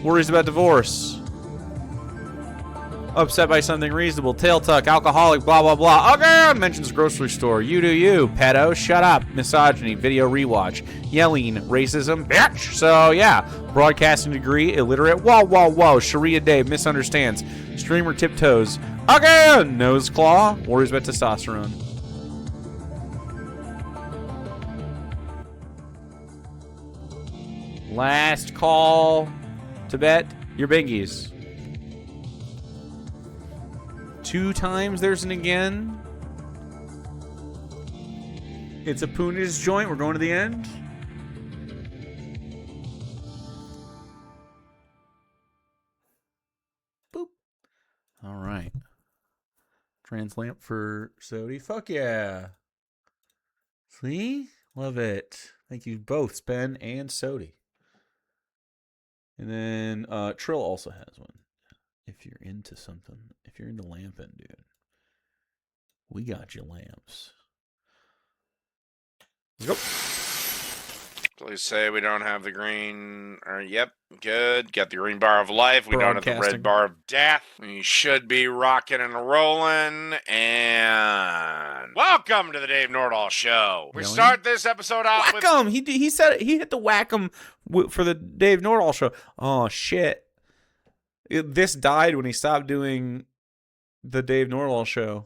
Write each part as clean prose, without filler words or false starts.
Worries about divorce. Upset by something reasonable. Tail tuck. Alcoholic. Blah, blah, blah. Again! Mentions grocery store. You do you. Pedo. Shut up. Misogyny. Video rewatch. Yelling. Racism. Bitch! So, yeah. Broadcasting degree. Illiterate. Whoa, whoa, whoa. Sharia Dave. Misunderstands. Streamer tiptoes. Again! Nose claw. Worries about testosterone. Last call to bet your bingies. 2 times there's an again. It's a Poonage joint. We're going to the end. Boop. All right. Trans lamp for Sodi. Fuck yeah. See? Love it. Thank you both, Spen and Sodi. And then Trill also has one. If you're into something, if you're into lamping, dude, we got you lamps. Let's go. Please say we don't have the green. Yep, good. Got the green bar of life. We don't have the red bar of death. We should be rocking and rolling. And welcome to the Dave Nordahl Show. We start this episode out with whack 'em. He said he hit the whack 'em for the Dave Nordahl Show. Oh shit! This died when he stopped doing the Dave Nordahl Show.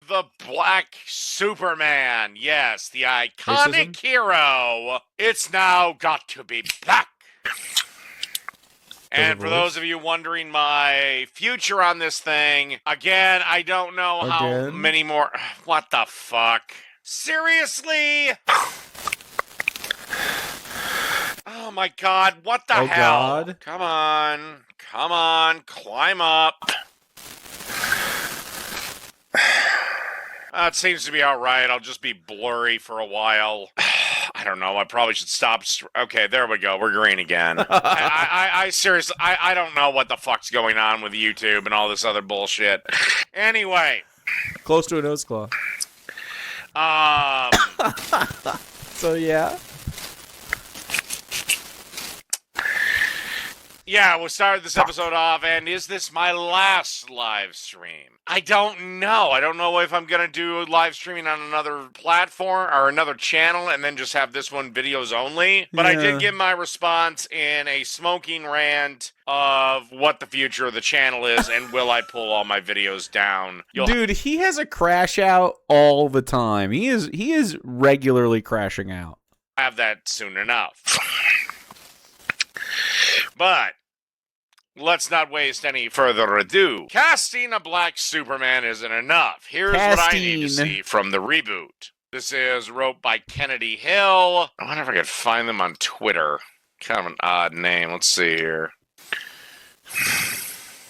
The Black Superman. Yes, the iconic hero. It's now got to be black. And for those of you wondering my future on this thing, again, I don't know how many more. What the fuck? Seriously? Oh my god, what the hell? God. Come on, climb up. It seems to be alright. I'll just be blurry for a while. I don't know. I probably should stop. Okay, there we go. We're green again. I seriously, I don't know what the fuck's going on with YouTube and all this other bullshit. Anyway. Close to a nose claw. So, yeah. Yeah, we'll start this episode off, and is this my last live stream? I don't know. I don't know if I'm going to do live streaming on another platform or another channel and then just have this one videos only. But I did give my response in a smoking rant of what the future of the channel is and will I pull all my videos down. Dude, he has a crash out all the time. He is regularly crashing out. Have that soon enough. But let's not waste any further ado. Casting a black Superman isn't enough. Here's what I need to see from the reboot. This is wrote by Kennedy Hill. I wonder if I could find them on Twitter. Kind of an odd name. Let's see here.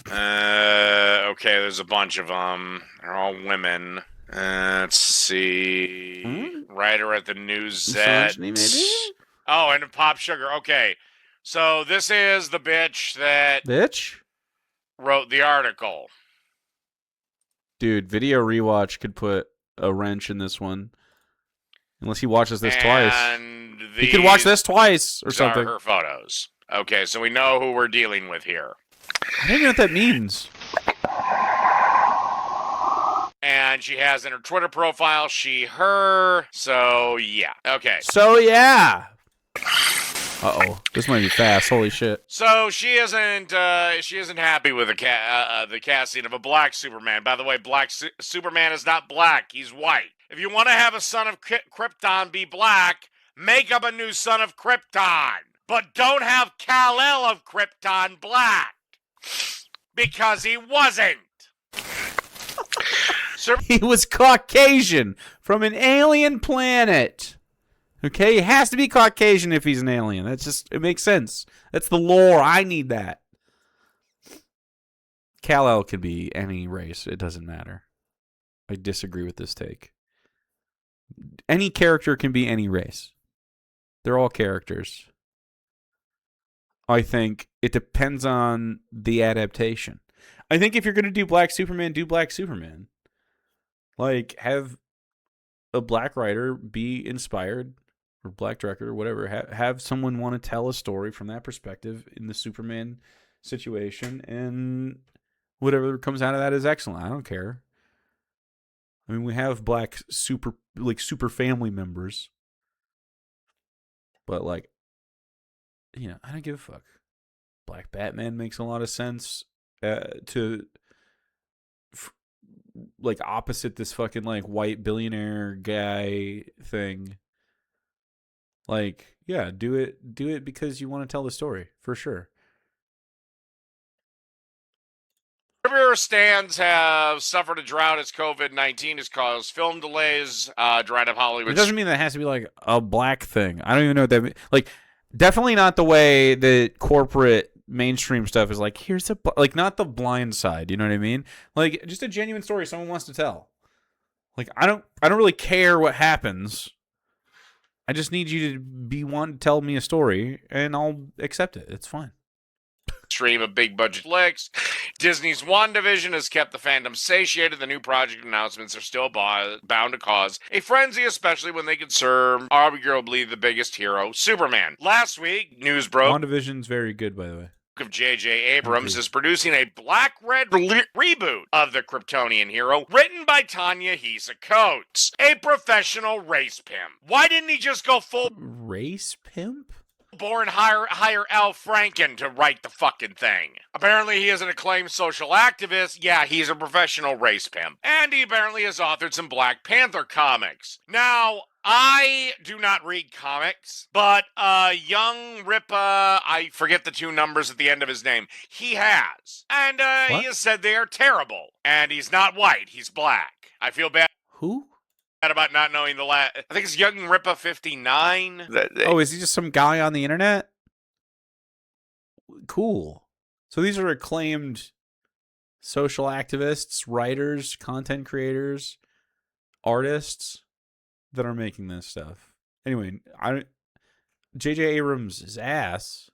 Okay, there's a bunch of them. They're all women. Let's see. Writer at the News Z. Maybe? Oh, and Pop Sugar. Okay. So this is the bitch that wrote the article. Dude, Video Rewatch could put a wrench in this one. Unless he watches this twice. He could watch this twice or something. Are her photos. Okay, so we know who we're dealing with here. I don't even know what that means. And she has in her Twitter profile, she, her. So, yeah. Okay. So, yeah. Uh-oh. This might be fast. Holy shit. So she isn't happy with the casting of a black Superman. By the way, black Superman is not black. He's white. If you want to have a son of Krypton be black, make up a new son of Krypton. But don't have Kal-El of Krypton black. Because he wasn't. He was Caucasian from an alien planet. Okay, he has to be Caucasian if he's an alien. It makes sense. That's the lore. I need that. Kal-El could be any race. It doesn't matter. I disagree with this take. Any character can be any race. They're all characters. I think it depends on the adaptation. I think if you're going to do Black Superman, do Black Superman. Like, have a black writer be inspired or black director or whatever. Have someone want to tell a story from that perspective in the Superman situation, and whatever comes out of that is excellent. I don't care. I mean, we have black super family members, but like, I don't give a fuck. Black Batman makes a lot of sense to like opposite this fucking like white billionaire guy thing. Like, yeah, do it because you want to tell the story for sure. Superhero stands have suffered a drought as COVID-19 has caused film delays, dried up Hollywood. It doesn't mean that has to be like a black thing. I don't even know what that means. Like, definitely not the way that corporate mainstream stuff is like, here's a, like, not The Blind Side. You know what I mean? Like, just a genuine story someone wants to tell. Like, I don't really care what happens. I just need you to be one to tell me a story, and I'll accept it. It's fine. Stream of big budget flicks. Disney's WandaVision has kept the fandom satiated. The new project announcements are still bound to cause a frenzy, especially when they concern arguably the biggest hero, Superman. Last week, news broke. WandaVision's very good, by the way. Of J.J. Abrams is producing a black-red reboot of the Kryptonian hero, written by Tanya Hisa Coates, a professional race pimp. Why didn't he just go full race pimp? Born hire Al Franken to write the fucking thing. Apparently he is an acclaimed social activist. Yeah, he's a professional race pimp. And he apparently has authored some Black Panther comics. Now, I do not read comics, but young Ripa, I forget the two numbers at the end of his name, he has. And he has said they are terrible. And he's not white, he's black. I feel bad. Who? About not knowing the last. I think it's Young Ripa 59. Oh, is he just some guy on the internet? Cool. So these are acclaimed social activists, writers, content creators, artists that are making this stuff. Anyway, J.J. Abrams' ass.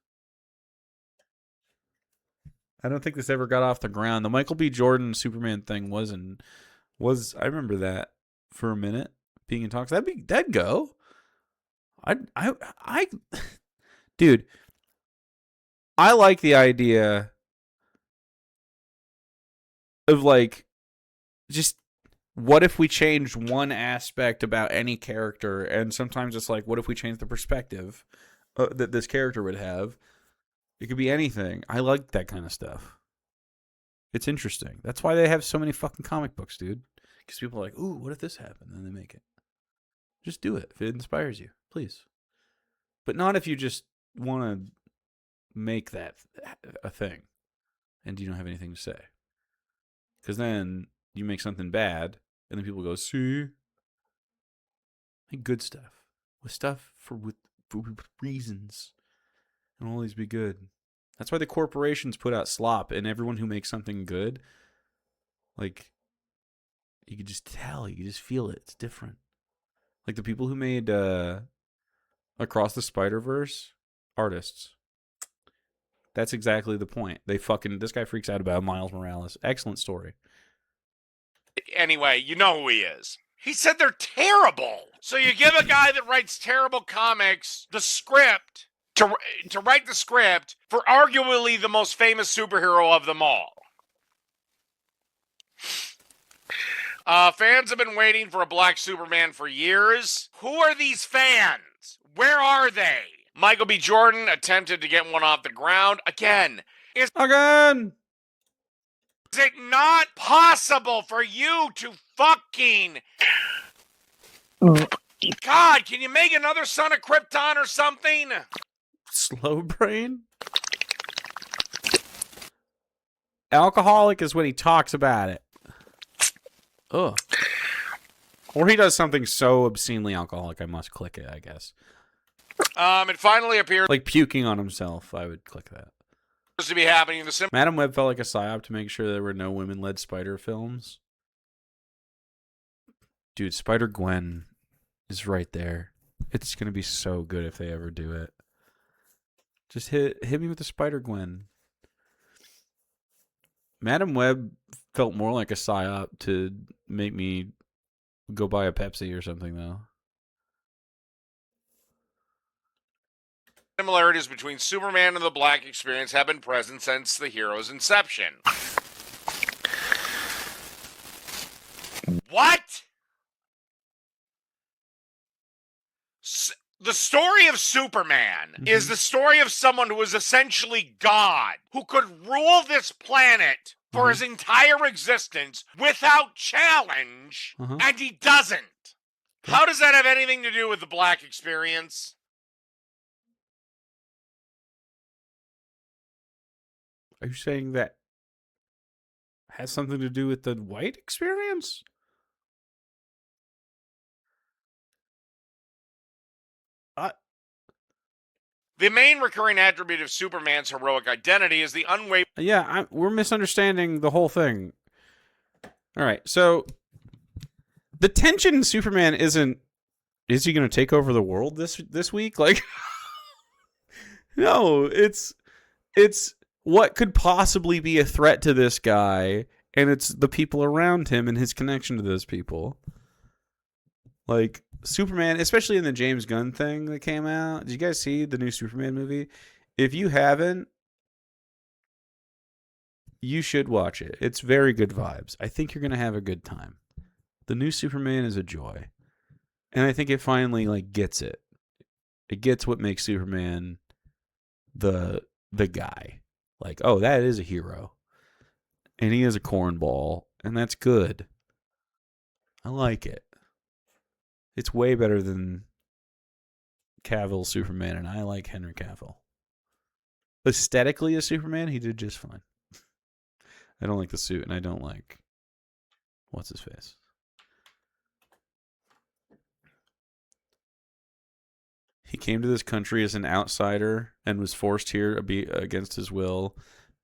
I don't think this ever got off the ground. The Michael B. Jordan Superman thing was I remember that for a minute being in talks. That'd go. Dude, I like the idea of like, just what if we changed one aspect about any character, and sometimes it's like, what if we change the perspective that this character would have? It could be anything. I like that kind of stuff. It's interesting. That's why they have so many fucking comic books, dude. Because people are like, ooh, what if this happened? And they make it. Just do it if it inspires you, please. But not if you just want to make that a thing and you don't have anything to say. Because then you make something bad and then people go, see? Make good stuff. With stuff for reasons. It'll always be good. That's why the corporations put out slop, and everyone who makes something good, like, you could just tell, you could just feel it. It's different. Like the people who made Across the Spider-Verse, artists. That's exactly the point. This guy freaks out about Miles Morales. Excellent story. Anyway, you know who he is. He said they're terrible. So you give a guy that writes terrible comics the script to write the script for arguably the most famous superhero of them all. Fans have been waiting for a black Superman for years. Who are these fans? Where are they? Michael B. Jordan attempted to get one off the ground. Again. Is it not possible for you to fucking... God, can you make another Son of Krypton or something? Slow brain? Alcoholic is when he talks about it. Ugh. Or he does something so obscenely alcoholic, I must click it, I guess. It finally appeared... Like puking on himself, I would click that. ...to be happening. Madam Web felt like a psyop to make sure there were no women-led Spider films. Dude, Spider-Gwen is right there. It's going to be so good if they ever do it. Just hit me with the Spider-Gwen. Madam Web felt more like a psyop to make me go buy a Pepsi or something, though. Similarities between Superman and the Black experience have been present since the hero's inception. What? The story of Superman is the story of someone who is essentially God, who could rule this planet for his entire existence without challenge, and he doesn't. How does that have anything to do with the Black experience? Are you saying that has something to do with the white experience? The main recurring attribute of Superman's heroic identity is the unwavering... Yeah, we're misunderstanding the whole thing. All right, so the tension in Superman isn't, is he going to take over the world this week? Like, no, it's what could possibly be a threat to this guy, and it's the people around him and his connection to those people. Like, Superman, especially in the James Gunn thing that came out. Did you guys see the new Superman movie? If you haven't, you should watch it. It's very good vibes. I think you're going to have a good time. The new Superman is a joy. And I think it finally gets it. It gets what makes Superman the guy. Like, oh, that is a hero. And he is a cornball, and that's good. I like it. It's way better than Cavill's Superman, and I like Henry Cavill. Aesthetically, as Superman, he did just fine. I don't like the suit, and I don't like... What's his face? He came to this country as an outsider and was forced here against his will,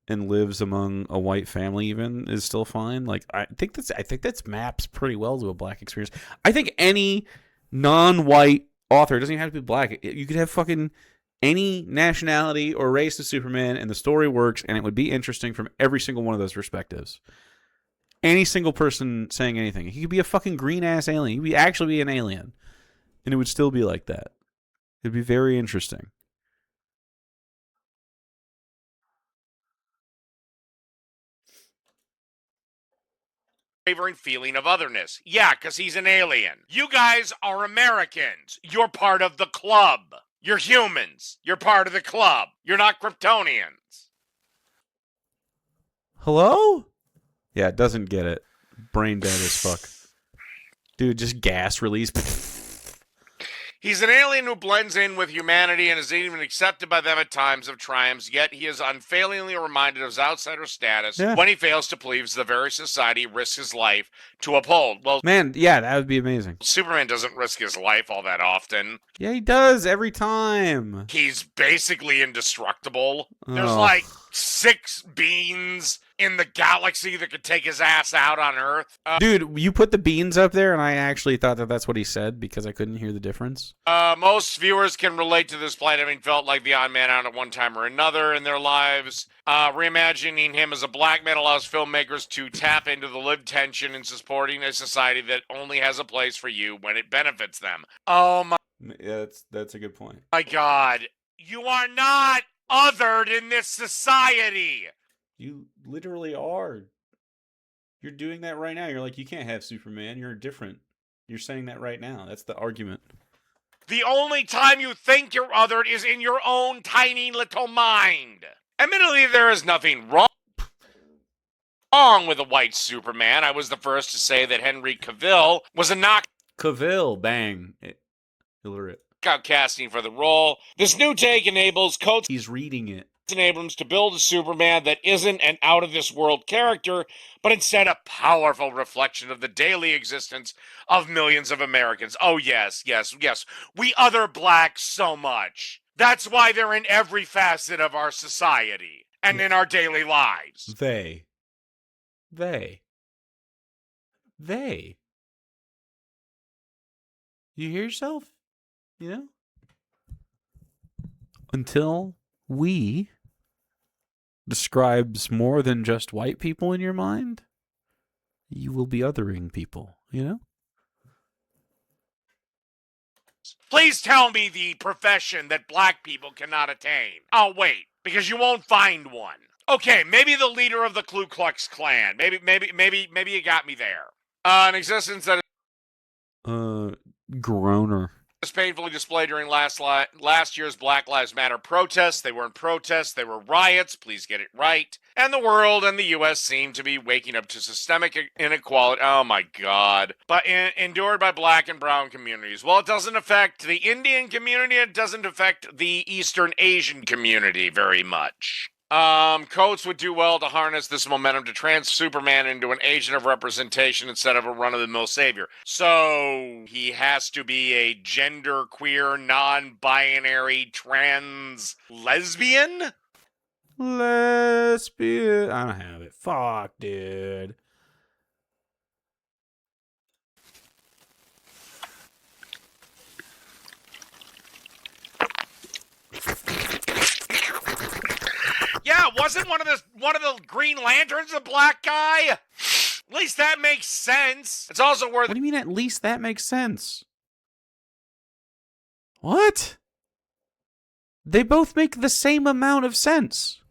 and lives among a white family. Even is still fine. Like, I think that's maps pretty well to a Black experience. I think any non-white author, it doesn't even have to be Black. You could have fucking any nationality or race of Superman, and the story works, and it would be interesting from every single one of those perspectives. Any single person saying anything. He could be a fucking green-ass alien. He could actually be an alien, and it would still be like that. It'd be very interesting. Wavering feeling of otherness. Yeah, because he's an alien. You guys are Americans. You're part of the club. You're humans. You're part of the club. You're not Kryptonians. Hello? Yeah, it doesn't get it. Brain dead as fuck. Dude, just gas release. He's an alien who blends in with humanity and is even accepted by them at times of triumphs, yet he is unfailingly reminded of his outsider status when he fails to please the very society he risks his life to uphold. Well, man, yeah, that would be amazing. Superman doesn't risk his life all that often. Yeah, he does every time. He's basically indestructible. There's like 6 beings in the galaxy that could take his ass out on Earth. Dude, you put the beans up there, and I actually thought that that's what he said because I couldn't hear the difference. Most viewers can relate to this plight, having felt like the odd man out at one time or another in their lives. Reimagining him as a black man allows filmmakers to tap into the lived tension in supporting a society that only has a place for you when it benefits them. Oh my... Yeah, that's a good point. My God, you are not othered in this society. You literally are. You're doing that right now. You're like, you can't have Superman. You're different. You're saying that right now. That's the argument. The only time you think you're othered is in your own tiny little mind. Admittedly, there is nothing wrong with a white Superman. I was the first to say that Henry Cavill was a Cavill, bang. Illiterate. Knockout casting for the role. This new take enables He's reading it. Abrams to build a Superman that isn't an out-of-this-world character, but instead a powerful reflection of the daily existence of millions of Americans. Oh, yes, yes, yes. We other blacks so much. That's why they're in every facet of our society and in our daily lives. They. You hear yourself? You know? Until we describes more than just white people in your mind, you will be othering people, you know? Please tell me the profession that black people cannot attain. Oh, wait, because you won't find one. Okay, maybe the leader of the Ku Klux Klan. Maybe you got me there. An existence that Groaner. was painfully displayed during last year's Black Lives Matter protests. They weren't protests, they were riots. Please get it right. And the world and the U.S. seem to be waking up to systemic inequality. Oh my God. But endured by black and brown communities. Well, it doesn't affect the Indian community. It doesn't affect the Eastern Asian community very much. Coates would do well to harness this momentum to trans Superman into an agent of representation instead of a run-of-the-mill savior. So he has to be a genderqueer, non-binary, trans lesbian? Lesbian. I don't have it. Fuck, dude. Yeah, wasn't one of the Green Lanterns a black guy? At least that makes sense. It's also worth. What do you mean? At least that makes sense. What? They both make the same amount of sense.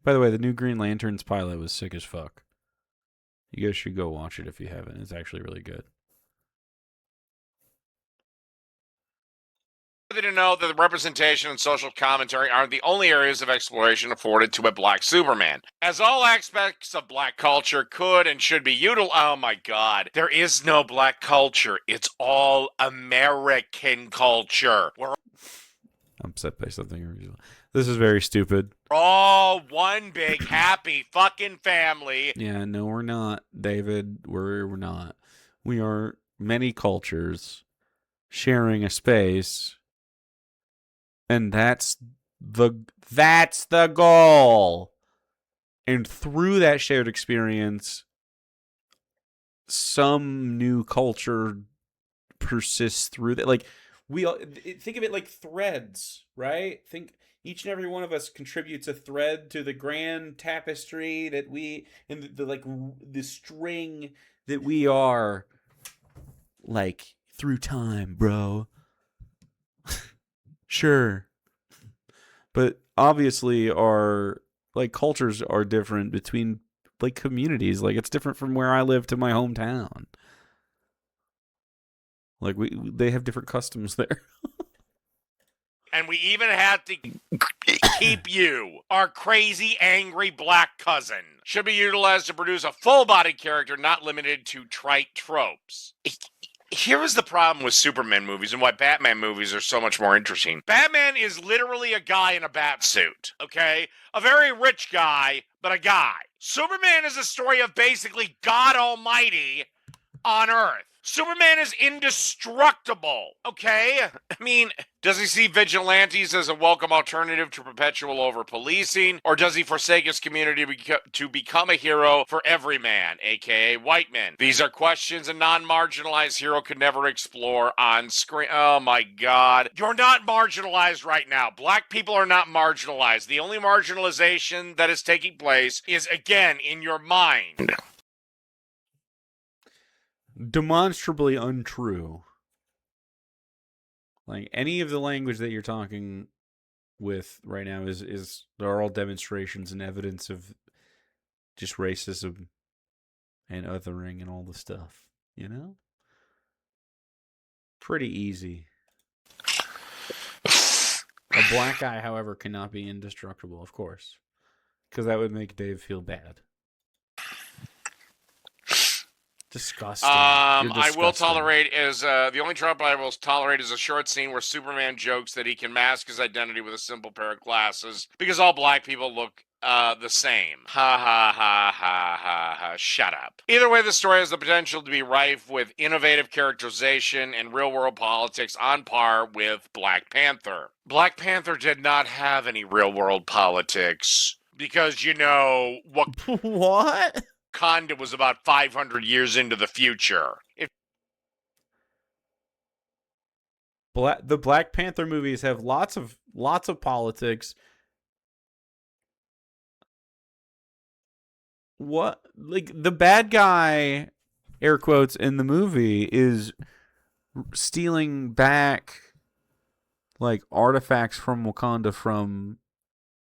By the way, the new Green Lanterns pilot was sick as fuck. You guys should go watch it if you haven't. It's actually really good. To know that the representation and social commentary aren't the only areas of exploration afforded to a black Superman. As all aspects of black culture could and should be utilized. Oh my God. There is no black culture. It's all American culture. We're I'm upset by something. This is very stupid. all one big happy fucking family. Yeah, no, we're not, David. We're not. We are many cultures sharing a space. And that's the goal. And through that shared experience, some new culture persists through that. Like, we all think of it like threads, right? Think each and every one of us contributes a thread to the grand tapestry that we, and the string that we are, like, through time, bro. Sure. But obviously our like cultures are different between like communities. Like it's different from where I live to my hometown. Like they have different customs there. And we even had to keep you, our crazy, angry black cousin. Should be utilized to produce a full-bodied character not limited to trite tropes. Here is the problem with Superman movies and why Batman movies are so much more interesting. Batman is literally a guy in a bat suit, okay? A very rich guy, but a guy. Superman is a story of basically God Almighty on Earth. Superman is indestructible, okay? I mean, does he see vigilantes as a welcome alternative to perpetual over-policing? Or does he forsake his community to become a hero for every man, aka white men? These are questions a non-marginalized hero could never explore on screen. Oh my God. You're not marginalized right now. Black people are not marginalized. The only marginalization that is taking place is, again, in your mind. Demonstrably untrue. Like any of the language that you're talking with right now is they're all demonstrations and evidence of just racism and othering and all the stuff, you know? Pretty easy. A black guy, however, cannot be indestructible, of course. Because that would make Dave feel bad. Disgusting. I will tolerate is the only trope I will tolerate is a short scene where Superman jokes that he can mask his identity with a simple pair of glasses because all black people look the same. Ha ha ha ha ha ha. Shut up. Either way, the story has the potential to be rife with innovative characterization and real-world politics on par with Black Panther. Black Panther did not have any real-world politics because, you know, What? Wakanda was about 500 years into the future. The Black Panther movies have lots of politics. What? Like the bad guy air quotes, in the movie is stealing back like artifacts from Wakanda from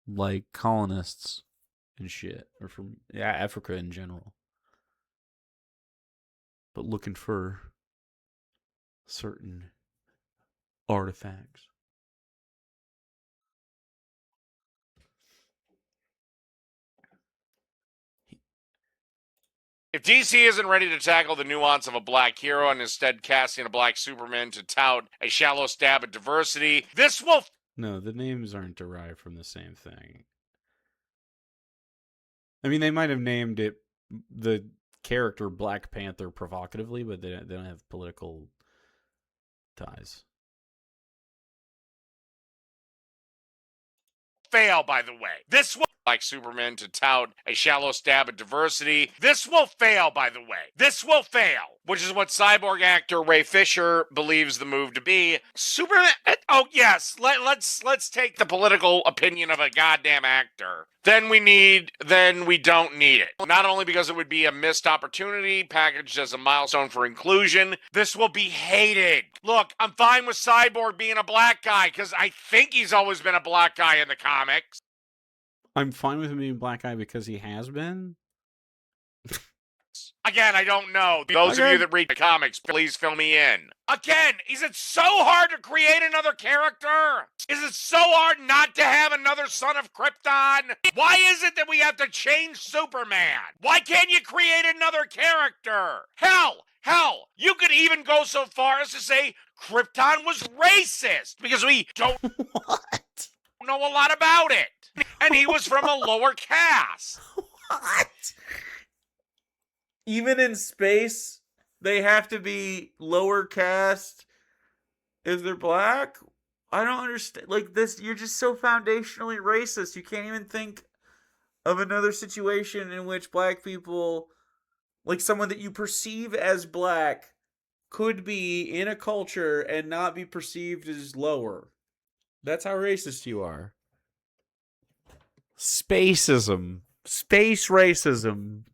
like colonists and shit, or from Africa in general, but looking for certain artifacts. If DC isn't ready to tackle the nuance of a black hero and instead casting a black Superman to tout a shallow stab at diversity, this will... No, the names aren't derived from the same thing. I mean, they might have named it the character Black Panther provocatively, but they don't have political ties. fail, by the way. This will... like Superman to tout a shallow stab at diversity. This will fail, by the way. This will fail. Which is what cyborg actor Ray Fisher believes the move to be. Superman... oh, yes. Let's take the political opinion of a goddamn actor. Then we don't need it. Not only because it would be a missed opportunity packaged as a milestone for inclusion, this will be hated. Look, I'm fine with Cyborg being a black guy because I think he's always been a black guy in the comics. I'm fine with him being a black guy because he has been. Again, I don't know. Those of you that read the comics, please fill me in. Again, is it so hard to create another character? Is it so hard not to have another son of Krypton? Why is it that we have to change Superman? Why can't you create another character? Hell, you could even go so far as to say Krypton was racist because we don't What? know a lot about it. And he was from a lower caste. What? Even in space, they have to be lower caste if they're black? I don't understand. Like this, you're just so foundationally racist. You can't even think of another situation in which black people, like someone that you perceive as black, could be in a culture and not be perceived as lower. That's how racist you are. Spacism. Space racism.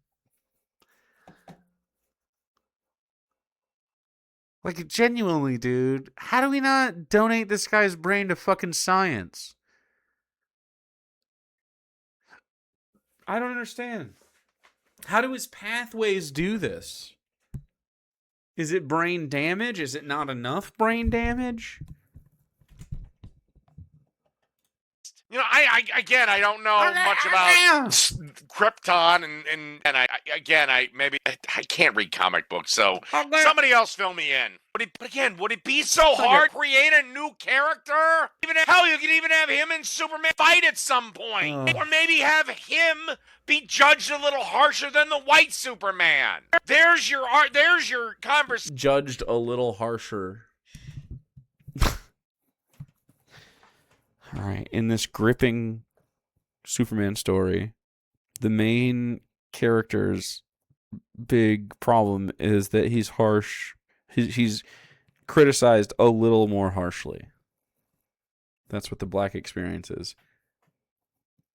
Like, genuinely, dude, how do we not donate this guy's brain to fucking science? I don't understand. How do his pathways do this? Is it brain damage? Is it not enough brain damage? You know, I don't know much about Krypton, and I can't read comic books, so somebody else fill me in. Would it be so hard to create a new character? Hell, you could even have him and Superman fight at some point, or maybe have him be judged a little harsher than the white Superman. There's your conversation. Judged a little harsher. All right, in this gripping Superman story, the main character's big problem is that he's harsh. He's criticized a little more harshly. That's what the black experience is.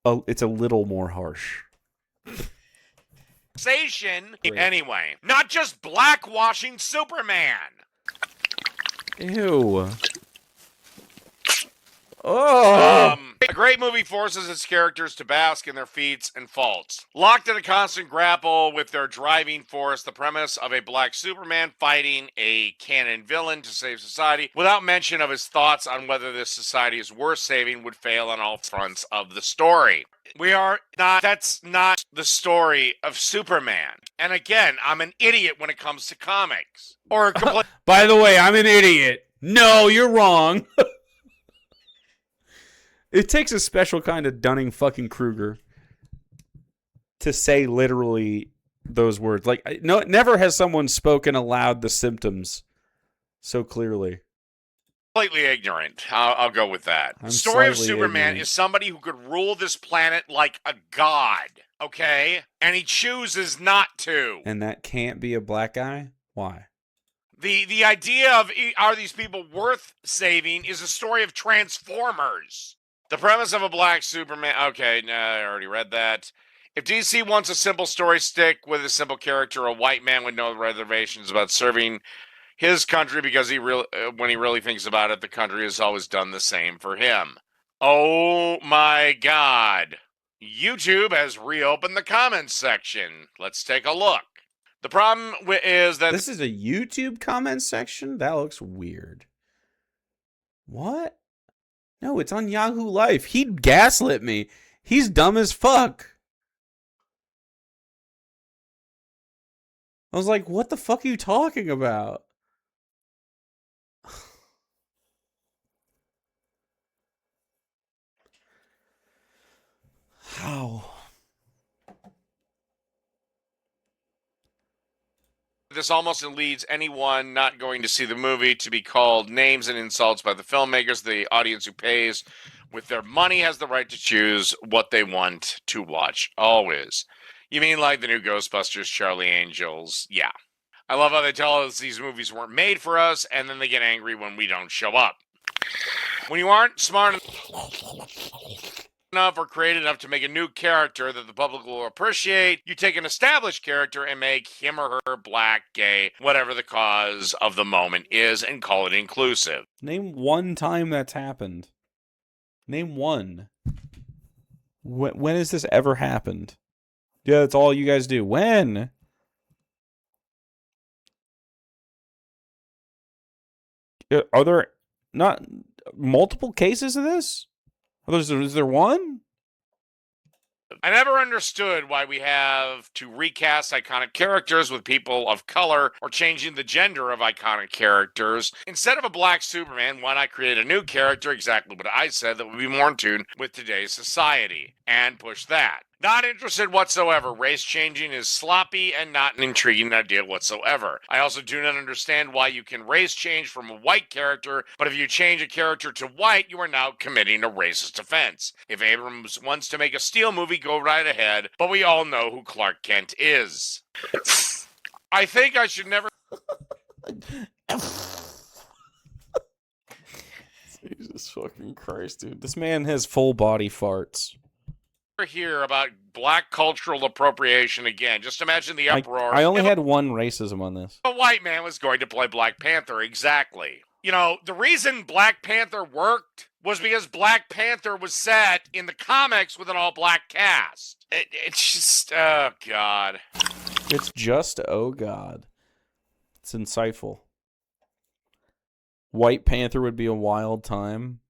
Oh, it's a little more harsh. Anyway, not just blackwashing Superman. Ew. Oh. A great movie forces its characters to bask in their feats and faults. Locked in a constant grapple with their driving force, the premise of a black Superman fighting a canon villain to save society, without mention of his thoughts on whether this society is worth saving, would fail on all fronts of the story. That's not the story of Superman. And again, I'm an idiot when it comes to comics. Or By the way, I'm an idiot. No, you're wrong. It takes a special kind of Dunning-fucking-Kruger to say literally those words. Like, no, never has someone spoken aloud the symptoms so clearly. Completely ignorant. I'll go with that. The story of Superman is somebody who could rule this planet like a god, okay? And he chooses not to. And that can't be a black guy? Why? The idea of are these people worth saving is a story of Transformers. The premise of a black Superman, okay, I already read that, If DC wants a simple story, stick with a simple character, a white man with no reservations about serving his country because when he really thinks about it, the country has always done the same for him. Oh my God. YouTube has reopened the comments section. Let's take a look. The problem is that this is a YouTube comment section? That looks weird. What? No, it's on Yahoo Life. He gaslit me. He's dumb as fuck. I was like, what the fuck are you talking about? How? this almost leads anyone not going to see the movie to be called names and insults by the filmmakers. The audience who pays with their money has the right to choose what they want to watch. Always. You mean like the new Ghostbusters, Charlie Angels? Yeah. I love how they tell us these movies weren't made for us, and then they get angry when we don't show up. When you aren't smart enough or creative enough to make a new character that the public will appreciate, you take an established character and make him or her black, gay, whatever the cause of the moment is, and call it inclusive. Name one time that's happened. Name one. When has this ever happened? Yeah, that's all you guys do. When? Are there not multiple cases of this? Is there one? I never understood why we have to recast iconic characters with people of color or changing the gender of iconic characters. Instead of a black Superman, why not create a new character, exactly what I said, that would be more in tune with today's society, and push that. Not interested whatsoever. Race changing is sloppy and not an intriguing idea whatsoever. I also do not understand why you can race change from a white character, but if you change a character to white, you are now committing a racist offense. If Abrams wants to make a Steel movie, go right ahead, but we all know who Clark Kent is. I think I should never... Jesus fucking Christ, dude. This man has full body farts. Hear about black cultural appropriation again. Just imagine the uproar. I only had one racism on this. A white man was going to play Black Panther, exactly. You know, the reason Black Panther worked was because Black Panther was set in the comics with an all-black cast. It's just, oh, God. It's just, oh, God. It's insightful. White Panther would be a wild time.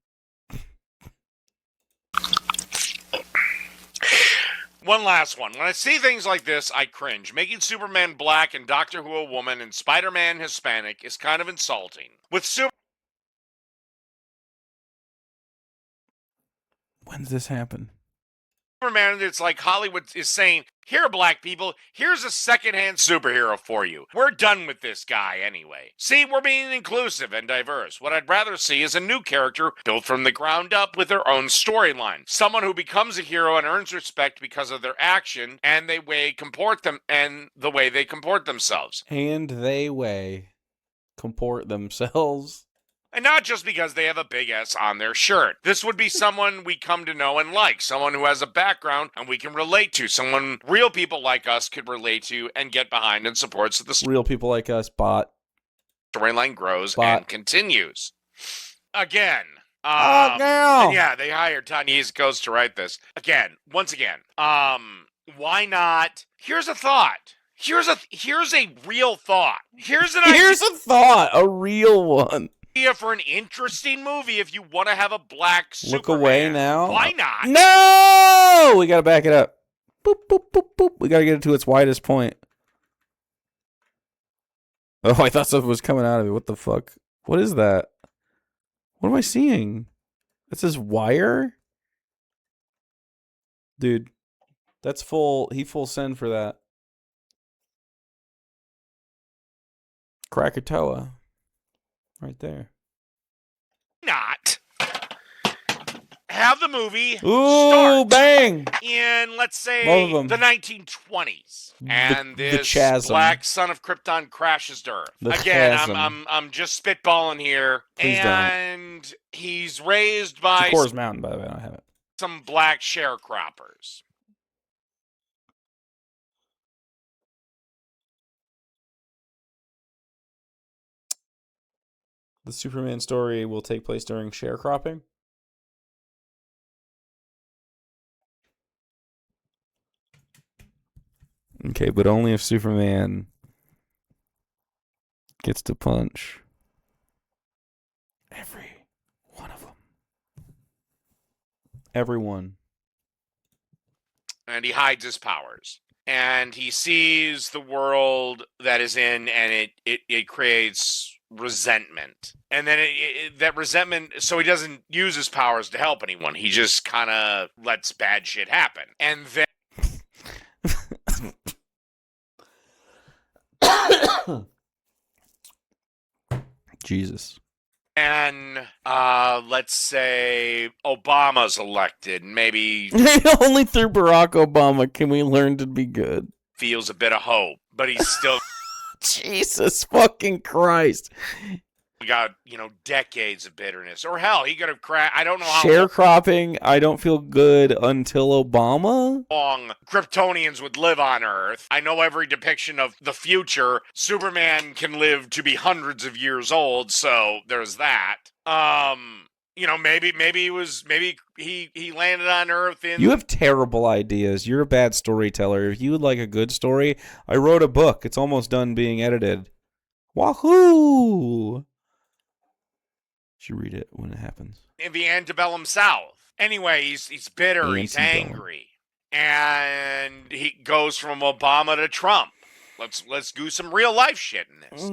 One last one. When I see things like this, I cringe. Making Superman black and Doctor Who a woman and Spider-Man Hispanic is kind of insulting. With When did this happen? Superman, it's like Hollywood is saying, here, black people, here's a secondhand superhero for you. We're done with this guy anyway. See, we're being inclusive and diverse. What I'd rather see is a new character built from the ground up with their own storyline. Someone who becomes a hero and earns respect because of their action and the way they comport themselves. And they comport themselves. And not just because they have a big S on their shirt. This would be someone we come to know and like, someone who has a background and we can relate to, someone real people like us could relate to and get behind and supports the real people like us, bot. Storyline grows and continues. Again. Now. Yeah, they hired Ta-Nehisi Coates to write this. Once again. Why not? Here's a thought. Here's a real thought. Here's a thought, a real one. For an interesting movie if you want to have a black Superman. Look away now. Why not? No! We gotta back it up. Boop, boop, boop, boop. We gotta get it to its widest point. Oh, I thought something was coming out of it. What the fuck? What is that? What am I seeing? That says wire? Dude, that's full. He full send for that. Krakatoa. Right there. Not have the movie start bang in, let's say, the 1920s, and this black son of Krypton crashes to Earth. I'm just spitballing here. Please and he's raised by Coors Mountain, by the way. I don't have it. Some black sharecroppers. The Superman story will take place during sharecropping. Okay, but only if Superman gets to punch every one of them. Everyone. And he hides his powers. And he sees the world that is in, and it creates resentment. And then that resentment, so he doesn't use his powers to help anyone. He just kind of lets bad shit happen. And then Jesus. And let's say Obama's elected, maybe Only through Barack Obama can we learn to be good. feels a bit of hope, but he's still Jesus fucking Christ. got, decades of bitterness. Or hell, he could have cracked. I don't know how Sharecropping, I don't feel good until Obama. long Kryptonians would live on Earth. I know every depiction of the future. Superman can live to be hundreds of years old, so there's that. Maybe he landed on Earth in. You have terrible ideas. You're a bad storyteller. If you would like a good story, I wrote a book. It's almost done being edited. Wahoo! You should read it when it happens. In the antebellum South. Anyway, he's bitter, he's angry, and he goes from Obama to Trump. Let's do some real life shit in this.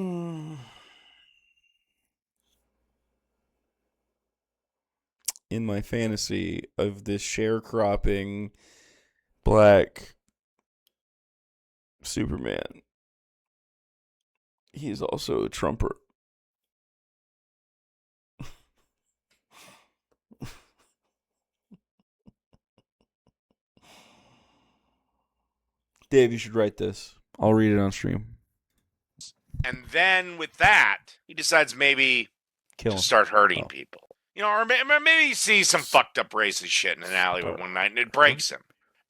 In my fantasy of this sharecropping black Superman, he's also a Trumper. Dave, you should write this. I'll read it on stream. And then with that, he decides maybe to start hurting people. Or maybe he sees some fucked up racist shit in an alleyway one night and it breaks him.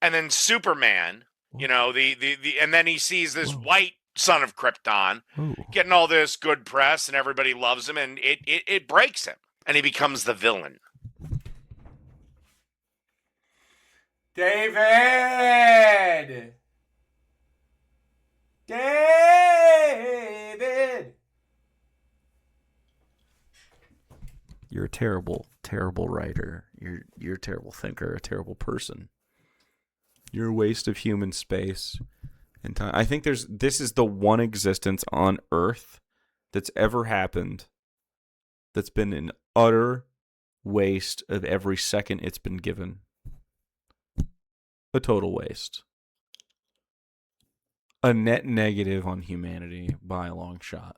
And then Superman, and then he sees this white son of Krypton getting all this good press and everybody loves him, and it breaks him. And he becomes the villain. David! You're a terrible, terrible writer. You're a terrible thinker, a terrible person. You're a waste of human space and time. I think this is the one existence on Earth that's ever happened that's been an utter waste of every second it's been given. A total waste. A net negative on humanity by a long shot.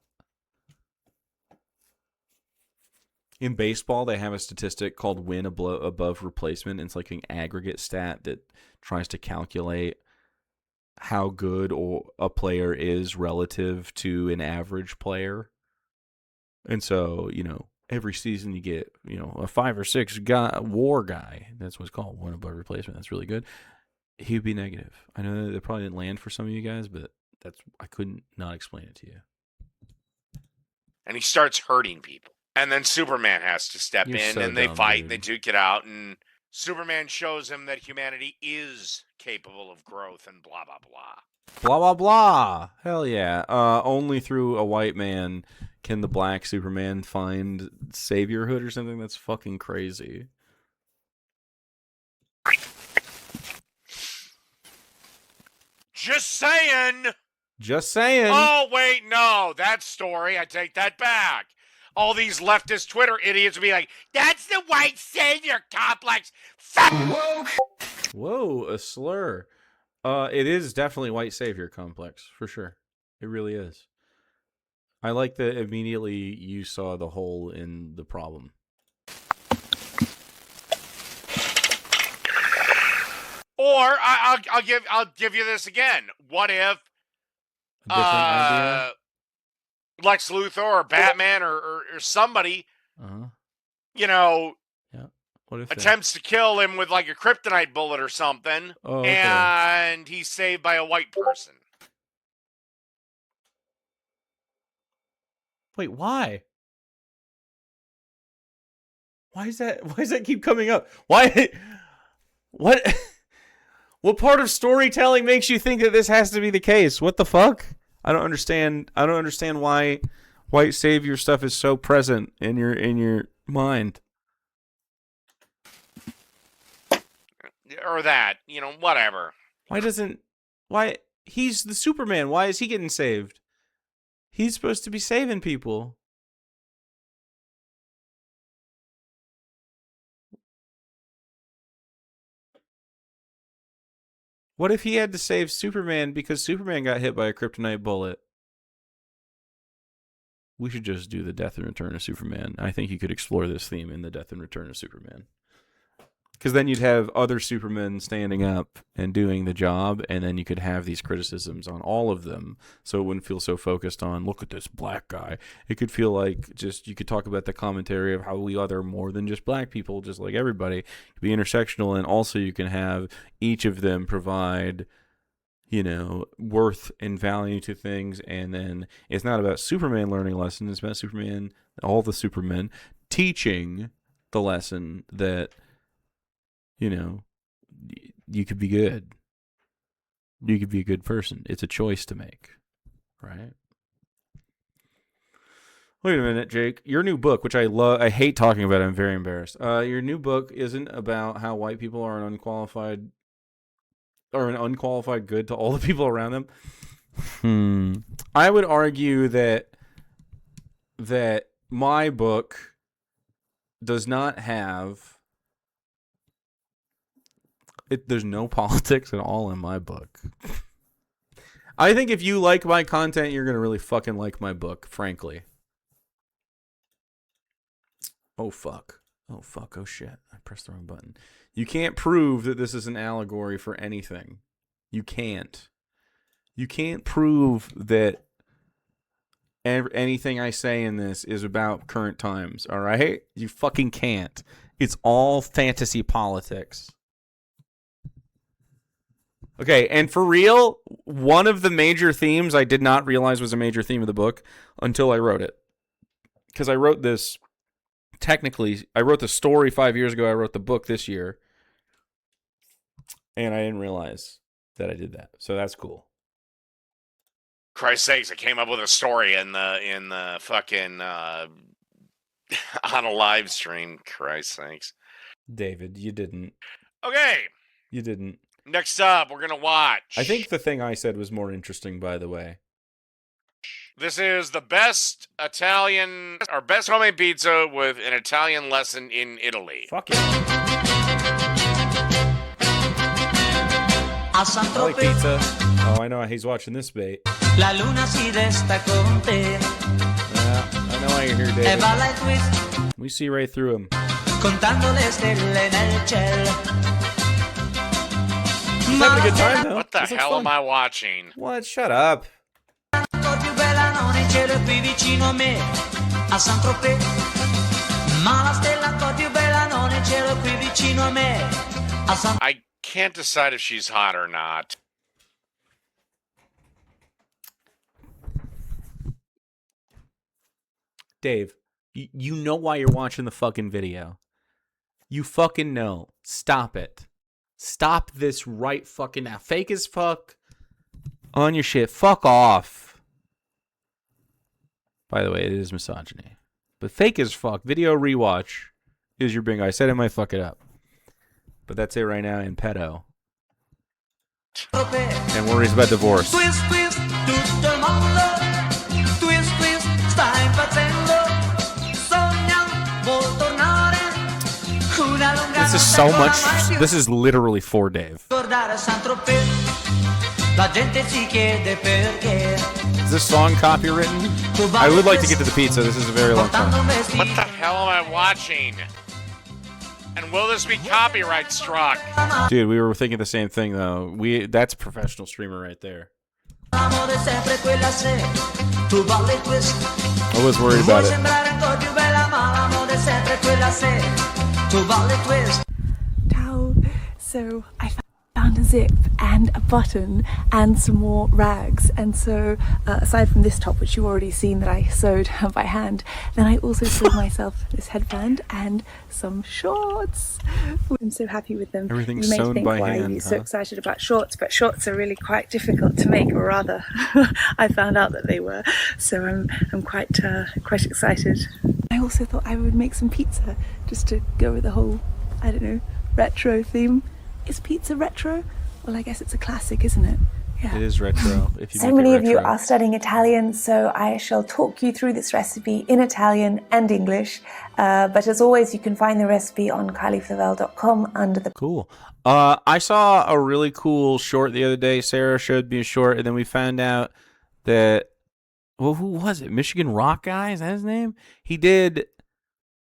In baseball, they have a statistic called win above replacement. It's like an aggregate stat that tries to calculate how good a player is relative to an average player. And so, every season you get, a 5 or 6 war guy. That's what it's called, win above replacement. That's really good. He'd be negative. I know that probably didn't land for some of you guys, but I couldn't not explain it to you. And he starts hurting people. And then Superman has to step in, and they fight, dude. They duke it out, and Superman shows him that humanity is capable of growth and blah, blah, blah. Blah, blah, blah. Hell yeah. Only through a white man can the black Superman find saviorhood or something. That's fucking crazy. Just saying. Just saying. Oh, wait, no. That story, I take that back. All these leftist Twitter idiots will be like, that's the white savior complex. Fuck. Whoa, a slur. It is definitely white savior complex, for sure. It really is. I like that immediately you saw the hole in the problem. Or I'll give you this again. What if idea? Lex Luthor or Batman or somebody, What if attempts to kill him with like a kryptonite bullet or something, and he's saved by a white person? Wait, why? Why does that keep coming up? Why? What? What part of storytelling makes you think that this has to be the case? What the fuck? I don't understand. I don't understand why white savior stuff is so present in your mind. Or that, whatever. Why he's the Superman? Why is he getting saved? He's supposed to be saving people. What if he had to save Superman because Superman got hit by a kryptonite bullet? We should just do the Death and Return of Superman. I think you could explore this theme in the Death and Return of Superman. Because then you'd have other Supermen standing up and doing the job, and then you could have these criticisms on all of them, so it wouldn't feel so focused on, look at this black guy. It could feel like just, you could talk about the commentary of how we are more than just black people, just like everybody. It could be intersectional, and also you can have each of them provide, worth and value to things, and then it's not about Superman learning a lesson, it's about Superman, all the Supermen, teaching the lesson that you could be good. You could be a good person. It's a choice to make, right? Wait a minute, Jake. Your new book, which I love, I hate talking about it, I'm very embarrassed. Your new book isn't about how white people are an unqualified good to all the people around them. I would argue that my book does not have... there's no politics at all in my book. I think if you like my content, you're going to really fucking like my book, frankly. Oh, fuck. Oh, fuck. Oh, shit. I pressed the wrong button. You can't prove that this is an allegory for anything. You can't. You can't prove that anything I say in this is about current times, all right? You fucking can't. It's all fantasy politics. Okay, and for real, one of the major themes I did not realize was a major theme of the book until I wrote it. Because I wrote this, technically, I wrote the story 5 years ago, I wrote the book this year, and I didn't realize that I did that. So that's cool. Christ's sakes, I came up with a story in the fucking on a live stream. Christ's sakes. David, you didn't. Okay. You didn't. Next up, we're going to watch. I think the thing I said was more interesting, by the way. This is the best Italian, or best homemade pizza with an Italian lesson in Italy. Fuck it. I like pizza. Oh, I know he's watching this bait. La luna si resta con te. I know why you're here, David. We see right through him. Contando le stelle nel cielo. He's having a good time, though. What the hell am I watching? What? Shut up. I can't decide if she's hot or not. Dave, you know why you're watching the fucking video. You fucking know. Stop it. Stop this right fucking now. Fake as fuck on your shit. Fuck off. By the way, it is misogyny. But fake as fuck. Video rewatch is your bingo. I said I might fuck it up. But that's it right now in pedo. And worries about divorce. Twist, twist, tutto il mondo. Twist, twist, stai impazzendo. Sogna, vuol tornare. This is so much. This is literally for Dave. Is this song copywritten? I would like to get to the pizza. This is a very long time. What the hell am I watching? And will this be copyright struck? Dude, we were thinking the same thing though. That's a professional streamer right there. I was worried about it. Ciao. So I found and a zip and a button and some more rags. And so aside from this top, which you've already seen that I sewed by hand, then I also sewed myself this headband and some shorts. I'm so happy with them. Everything's you may sewn think, by why hand, are you so huh? excited about shorts? But shorts are really quite difficult to make, or rather I found out that they were, so I'm quite excited. I also thought I would make some pizza just to go with the whole, I don't know, retro theme. Is pizza retro? Well, I guess it's a classic, isn't it? Yeah. It is retro. If you So make it many of you retro. are studying Italian, so I shall talk you through this recipe in Italian and English. But as always, you can find the recipe on kylieflavel.com under the... Cool. I saw a really cool short the other day. Sarah showed me a short, and then we found out that, well, who was it? Michigan Rock guy? Is that his name? He did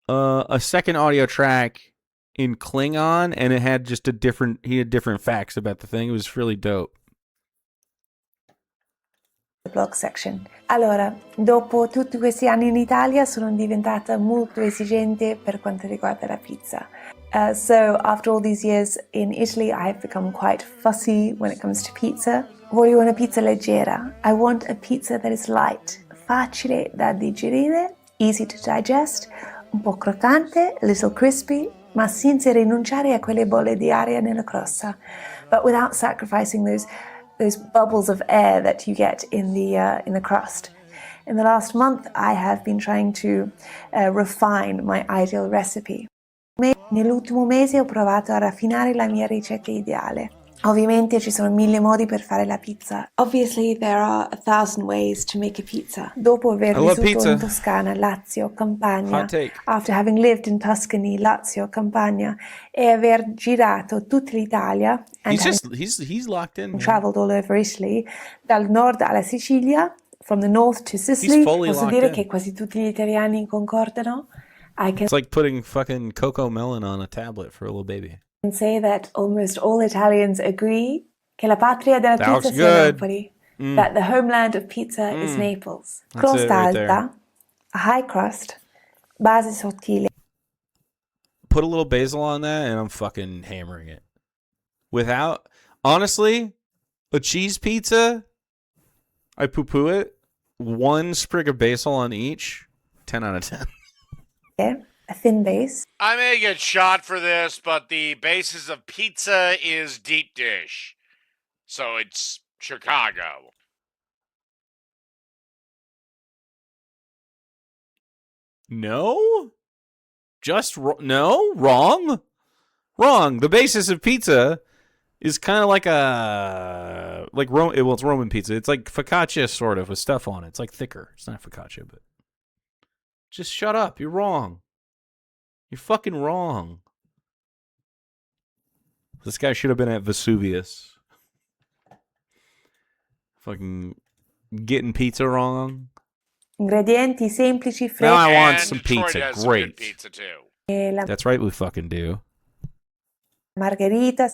a second audio track in Klingon, and it had just he had different facts about the thing. It was really dope. blog section. Allora, dopo tutti questi anni in Italia sono diventata molto esigente per quanto riguarda la pizza. So after all these years in Italy, I have become quite fussy when it comes to pizza. Voglio una pizza leggera. I want a pizza that is light, facile da digerire, easy to digest, un po' croccante, a little crispy, ma senza rinunciare a quelle bolle di aria nella crosta, but without sacrificing those bubbles of air that you get in the crust. In the last month, I have been trying to refine my ideal recipe. Nell'ultimo mese ho provato a raffinare la mia ricetta ideale. Ovviamente ci sono 1000 modi per fare la pizza. Obviously there are 1000 ways to make a pizza. Dopo aver vissuto in Toscana, Lazio, Campania, after having lived in Tuscany, Lazio, Campania, e aver girato tutta l'Italia, and he's locked in. Traveled all over Italy, dal nord alla Sicilia, from the north to Sicily, posso dire che quasi tutti gli italiani concordano. It's like putting fucking cocoa melon on a tablet for a little baby. Can say that almost all Italians agree che la patria della pizza sia Napoli, that the homeland of pizza is Naples. Crosta alta, a high crust, base sottile. Put a little basil on that and I'm fucking hammering it. Without, honestly, a cheese pizza, I poo-poo it. 1 sprig of basil on each, 10 out of 10. Yeah. A thin base. I may get shot for this, but the basis of pizza is deep dish. So it's Chicago. No? No? Wrong? Wrong. The basis of pizza is kind of like it's Roman pizza. It's like focaccia sort of with stuff on it. It's like thicker. It's not focaccia, but just shut up. You're wrong. You're fucking wrong. This guy should have been at Vesuvius. Fucking getting pizza wrong. Ingredienti semplici, freschi. Now I want and some Detroit pizza. has Great. some good pizza too. That's right, we fucking do. Margherita,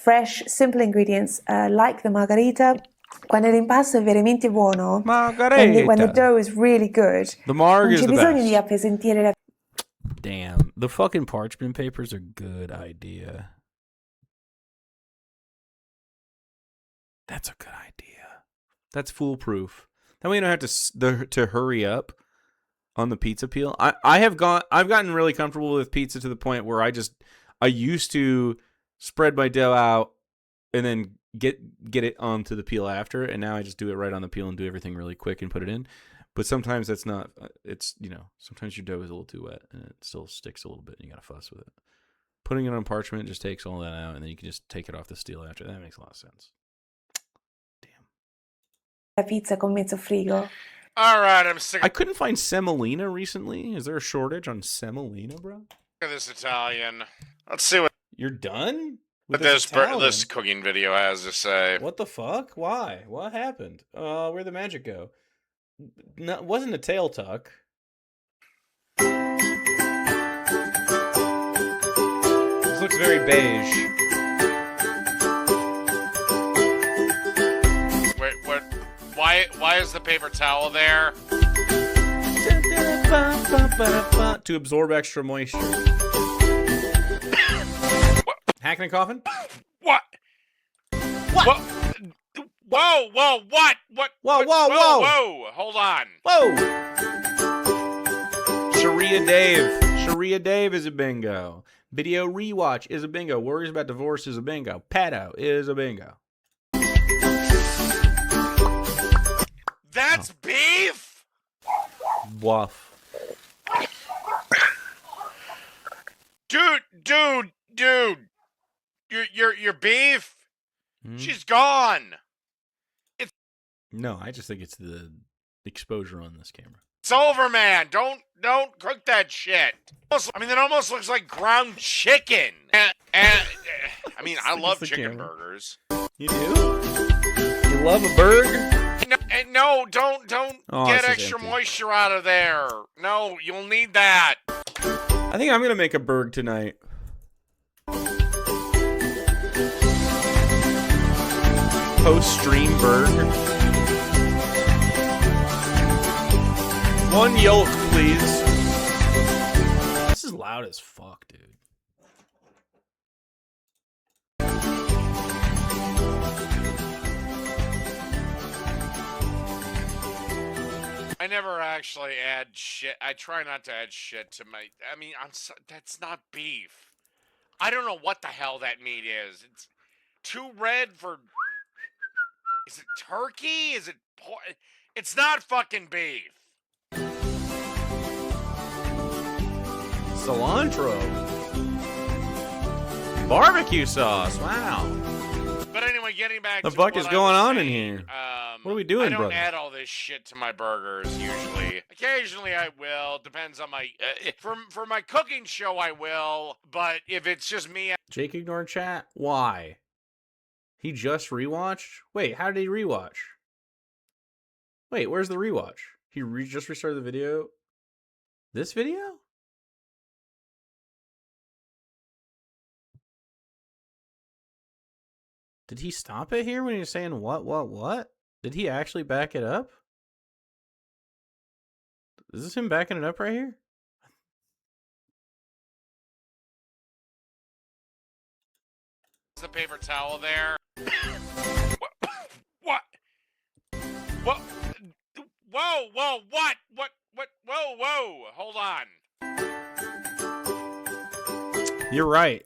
fresh, simple ingredients like the margherita. Quando l'impasto è veramente buono, Margherita. when the dough is really good, The marg non is c'è the bisogno best. di appesantire la... Damn, the fucking parchment papers are a good idea. That's a good idea. That's foolproof. That way you don't have to hurry up on the pizza peel. I've gotten really comfortable with pizza to the point where I used to spread my dough out and then get it onto the peel after, and now I just do it right on the peel and do everything really quick and put it in. But sometimes that's not, it's, sometimes your dough is a little too wet and it still sticks a little bit and you got to fuss with it. Putting it on parchment just takes all that out and then you can just take it off the steel after. That makes a lot of sense. Damn. La pizza con mezzo frigo. All right, I'm sick I couldn't find semolina recently. Is there a shortage on semolina, bro? of this Italian. Let's see what You're done? this cooking video has to say. What the fuck? Why? What happened? Where'd the magic go? No, it wasn't a tail tuck. This looks very beige. Wait, what? Why is the paper towel there? To absorb extra moisture. Hacking a coffin? What? Whoa! Whoa! Whoa! What? What? Whoa, what? whoa, whoa. Whoa! Hold on. Whoa! Sharia Dave is a bingo. Video rewatch is a bingo. Worries about divorce is a bingo. Pedo is a bingo. That's beef? Woof. Dude. Your beef? Hmm? She's gone. No, I just think it's the exposure on this camera. It's over, man. Don't cook that shit. I mean, it almost looks like ground chicken. And I mean, I love the chicken camera. burgers. You do? You love a burger? No, don't Oh, get this is extra empty. moisture out of there. No, you'll need that. I think I'm gonna make a burg tonight. Post-stream burg. One yolk, please. This is loud as fuck, dude. I never actually add shit. I try not to add shit to my. I mean, that's not beef. I don't know what the hell that meat is. It's too red for. Is it turkey? Is it? It's not fucking beef. Cilantro. Barbecue sauce. Wow. But anyway, getting back The to fuck what is I going was on in saying, here? What are we doing, I don't brother? add all this shit to my burgers usually. Occasionally I will. Depends on my for my cooking show I will. But if it's just me, Jake ignored chat? Why? He just rewatched? Wait, how did he rewatch? Wait, where's the rewatch? He just restarted the video? This video? Did he stop it here when he was saying what? Did he actually back it up? Is this him backing it up right here? the paper towel there. What? What? Whoa! What? Whoa! Hold on. You're right.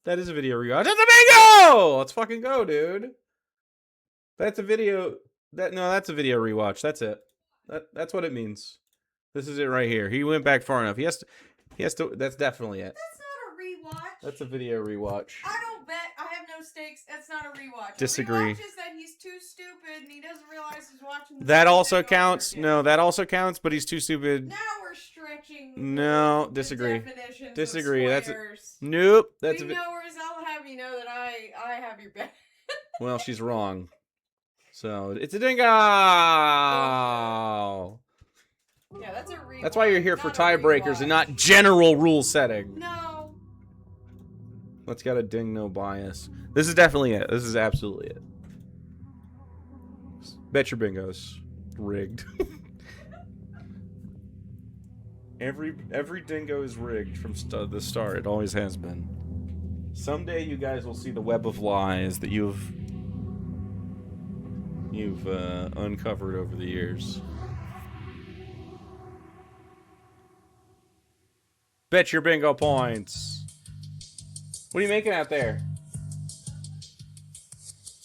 That is a video rewatch. That's a bingo! Let's fucking go, dude. That's a video. That's a video rewatch. That's it. That's what it means. This is it right here. He went back far enough. He has to. That's definitely it. That's not a rewatch. That's a video rewatch. I don't bet. I have no stakes. That's not a rewatch. Disagree. A rewatch is that he's too stupid and he doesn't realize he's watching. The That same also thing over counts. again. No, that also counts. But he's too stupid. Now we're stretching. No, the disagree. definitions of Disagree. That's squares. Nope. That's Viewers, I'll have you know that I have your back. well. She's wrong. So it's a dingo. Yeah, that's a rewatch. That's why you're here for not a tiebreakers and rewatch. not general rule setting. No. Let's get a ding no bias. This is definitely it. This is absolutely it. Bet your bingos. Rigged. every dingo is rigged from the start. It always has been. Someday you guys will see the web of lies that you've uncovered over the years. Bet your bingo points. What are you making out there?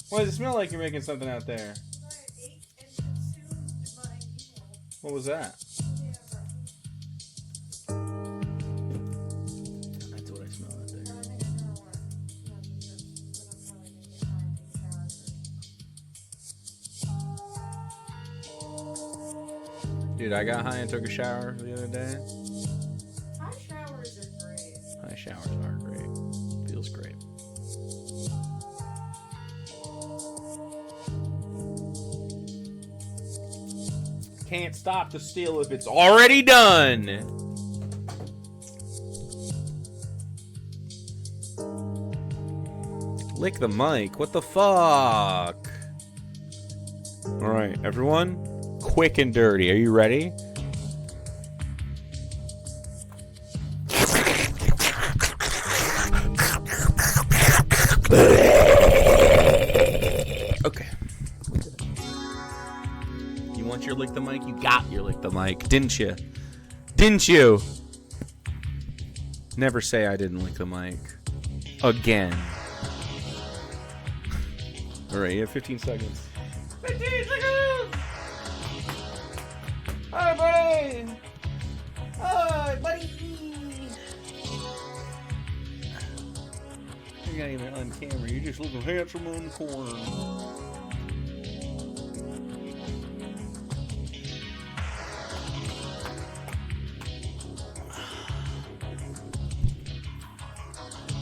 Why does it smell like you're making something out there? What was that? That's what I smell out there. Dude, I got high and took a shower the other day. High showers are great. High showers are great. Feels great. Can't stop the steal if it's already done. Lick the mic. What the fuck? Alright, everyone. Quick and dirty. Are you ready? your lick the mic? You got your lick the mic, didn't you? Didn't you? Never say I didn't lick the mic. Again. Alright, you have 15 seconds. 15 seconds! Hi, buddy! Hi, buddy! You're not even on camera. You're just looking handsome on the corner.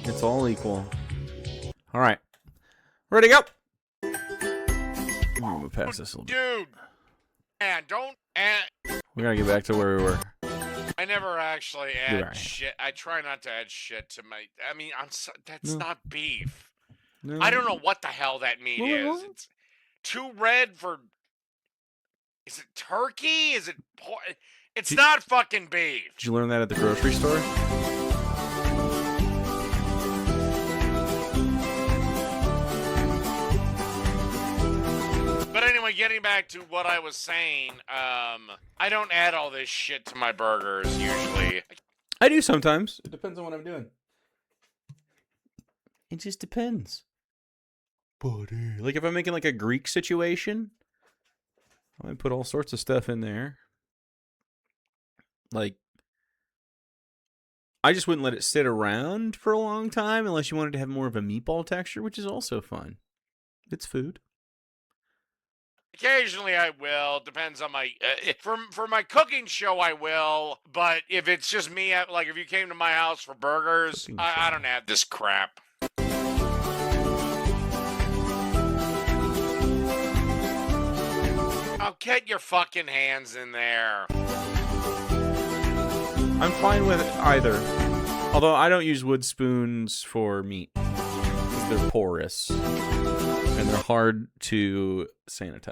It's all equal. All right. Ready to go. I'm gonna pass this a little bit. Dude, man, don't. We gotta get back to where we were. I never actually You're add right. shit. I try not to add shit to my. I mean, that's No. not beef. No. I don't know what the hell that meat Well, is. It's too red for. Is it turkey? Is it pork? It's not fucking beef. Did you learn that at the grocery store? But anyway, getting back to what I was saying, I don't add all this shit to my burgers usually. I do sometimes. It depends on what I'm doing. It just depends. Buddy. Like if I'm making like a Greek situation, I might put all sorts of stuff in there. Like, I just wouldn't let it sit around for a long time unless you wanted to have more of a meatball texture, which is also fun. It's food. Occasionally I will. Depends on my for my cooking show I will. But if it's just me, like if you came to my house for burgers, I don't add this crap. Oh, get your fucking hands in there. I'm fine with either. Although I don't use wood spoons for meat. Because they're porous. And they're hard to sanitize.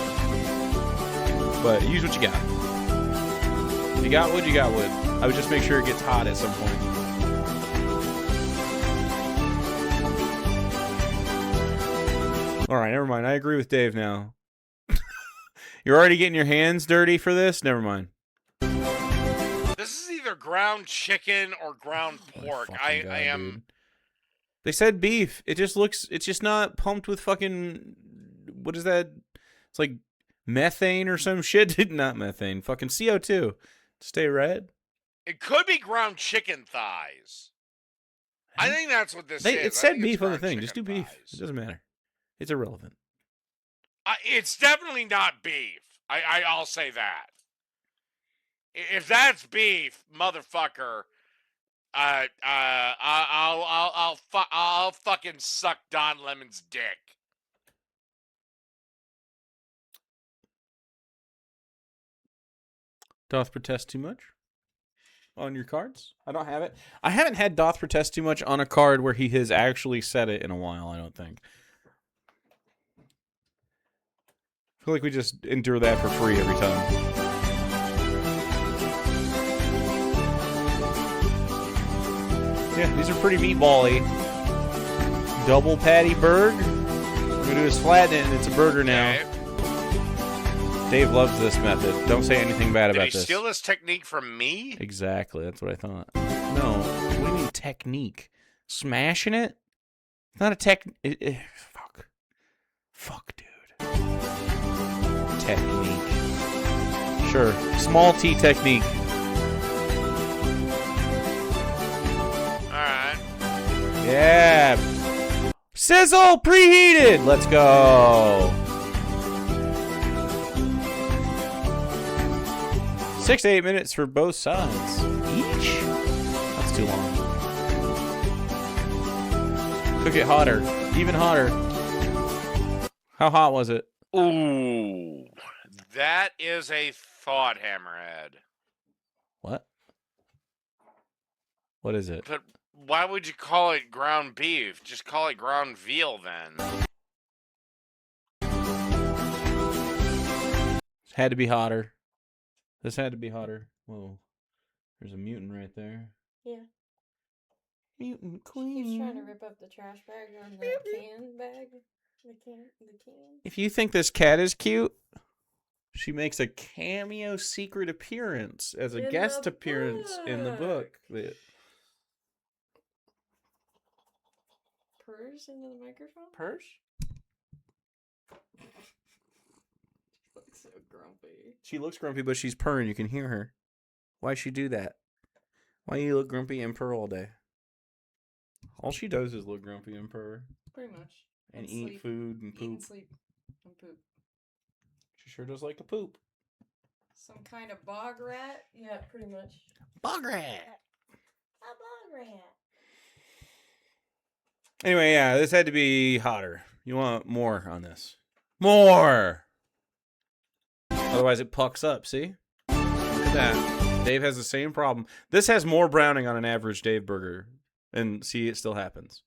But use what you got. If you got wood, you got wood. I would just make sure it gets hot at some point. Alright, never mind. I agree with Dave now. You're already getting your hands dirty for this? Never mind. This is either ground chicken or ground pork. Fucking I God, am. dude. They said beef. It just looks. It's just not pumped with fucking. What is that? It's like methane or some shit. Not methane. Fucking CO2. Stay red. It could be ground chicken thighs. I think that's what this is. It I said think it's beef on the ground thing. Just do chicken beef. thighs. It doesn't matter. It's irrelevant. It's definitely not beef. I'll say that. If that's beef, motherfucker, I'll fucking suck Don Lemon's dick. Doth protest too much on your cards? I don't have it. I haven't had doth protest too much on a card where he has actually said it in a while. I don't think. I feel like we just endure that for free every time. Yeah, these are pretty meatball-y. Double patty burg. We're gonna do is flatten it, and it's a burger now. Okay. Dave loves this method. Don't say anything bad Did about he this. steal this technique from me? Exactly, that's what I thought. No, what do you mean technique? Smashing it? It's not a fuck, dude. Technique. Sure, small T technique. Alright. Yeah. Sizzle preheated. Let's go. 6 to 8 minutes for both sides. Each? That's too long. Cook it hotter. Even hotter. How hot was it? Ooh. That is a thought, Hammerhead. What? What is it? But why would you call it ground beef? Just call it ground veal then. It had to be hotter. This had to be hotter. Whoa. There's a mutant right there. Yeah. Mutant He's queen. trying to rip up the trash bag on the can bag. The can. If you think this cat is cute, She makes a cameo secret appearance as a In guest the appearance in the book. Purrs into the microphone? Purse? She looks so grumpy. She looks grumpy, but she's purring. You can hear her. Why'd she do that? Why you look grumpy and purr all day? All she does is look grumpy and purr. Pretty much. And eat sleep. food and Eat and poop. sleep and poop. She sure does like to poop. Some kind of bog rat? Yeah, pretty much. Bog rat! A bog rat. Anyway, yeah, this had to be hotter. You want more on this. More! Otherwise it pucks up, see? Look at that. Dave has the same problem. This has more browning on an average Dave burger. And see, it still happens.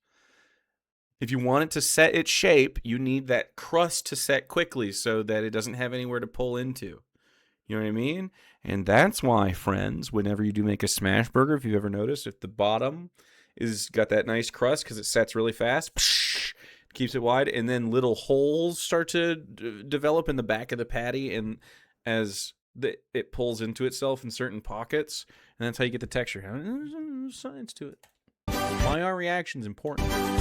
If you want it to set its shape, you need that crust to set quickly so that it doesn't have anywhere to pull into. You know what I mean? And that's why, friends, whenever you do make a smash burger, if you've ever noticed, if the bottom is got that nice crust because it sets really fast, keeps it wide, and then little holes start to develop in the back of the patty, and as it pulls into itself in certain pockets, and that's how you get the texture. There's science to it. My reaction is important. Yeah.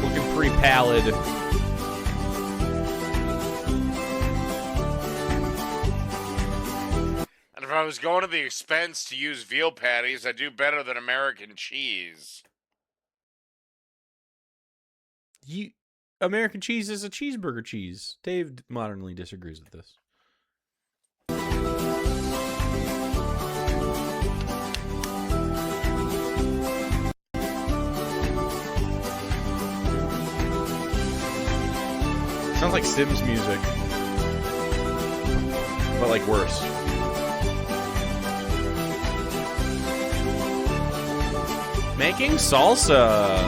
Looking pretty pallid. And if I was going to the expense to use veal patties, I'd do better than American cheese. American cheese is a cheeseburger cheese. Dave modernly disagrees with this. Sounds like Sims music, but like worse. Making salsa.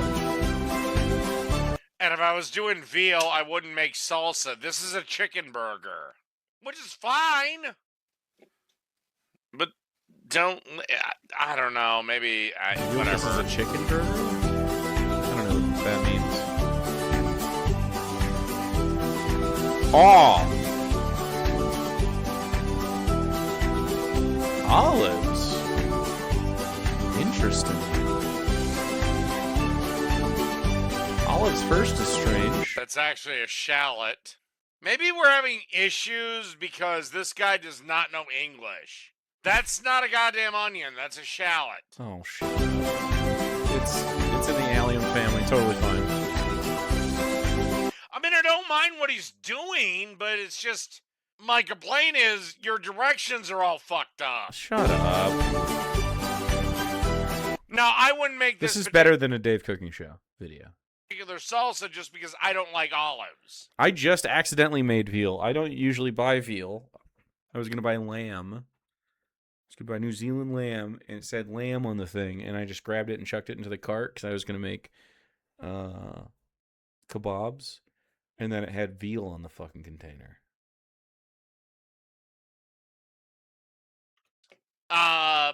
And if I was doing veal, I wouldn't make salsa. This is a chicken burger, which is fine. But I don't know. Maybe whatever. This is a chicken burger? I don't know what that means. Oh! Olives. Interesting. Olives first is strange. That's actually a shallot. Maybe we're having issues because this guy does not know English. That's not a goddamn onion. That's a shallot. Oh, shit. It's in the allium family. Totally fine. I mean, I don't mind what he's doing, but it's just... My complaint is your directions are all fucked up. Shut up. No, I wouldn't make This is better than a Dave Cooking Show video. particular salsa just because I don't like olives. I just accidentally made veal. I don't usually buy veal. I was going to buy lamb. I was going to buy New Zealand lamb, and it said lamb on the thing, and I just grabbed it and chucked it into the cart because I was going to make kebabs, and then it had veal on the fucking container.